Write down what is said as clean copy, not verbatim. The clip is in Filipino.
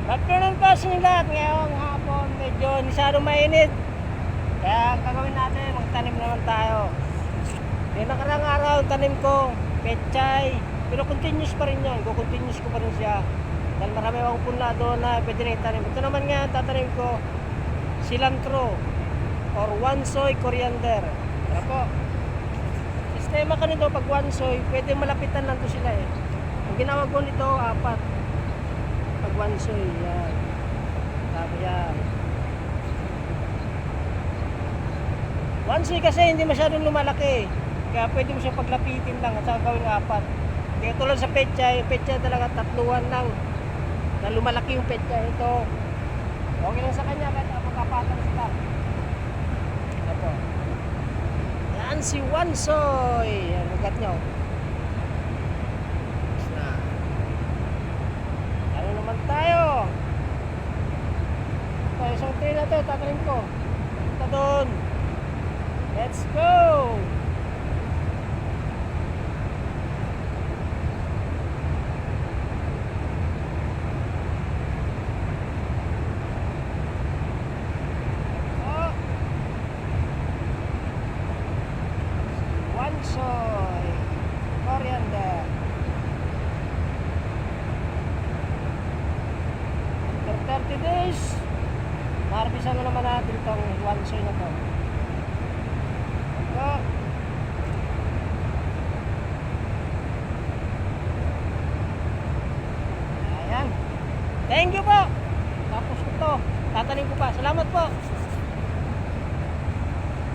Afternoon po sa inyo lahat. Ngayong hapon medyo masyadong mainit. Kaya ang gagawin natin, magtanim naman tayo. Yung nakarang araw, tanim ko, pechay. Pero continuous pa rin yan. Continuous ko pa rin siya. Dahil marami akong punla doon na pwede na itanim. Ito naman nga, tatanim ko, cilantro or wansoy coriander. Kaya po, sistema ka nito pag wansoy, pwede malapitan lang to sila eh. Ang ginawag ko nito, 4. Pag wansoy, yan. Sabi yan. Wansoy kasi hindi masyadong lumalaki. Kaya pwede mo siya paglapitin lang at saka gawin 4. Hindi tulad sa petsa, yung petsa talaga 3 lang. Na lumalaki yung petsa ito. Okay lang sa kanya kahit magkapatan sila. Ito. Yan si wansoy. Yan, lugat nyo. Ano naman tayo? Ito, isang tray na ito, tatanim ko. Ito doon. Let's go! Oh. Wansoy coriander. After 30 days, harvestan na naman natin itong wansoy na to. Ito. Ayan. Thank you po. Tapos ko to. Tatanim ko pa. Salamat po.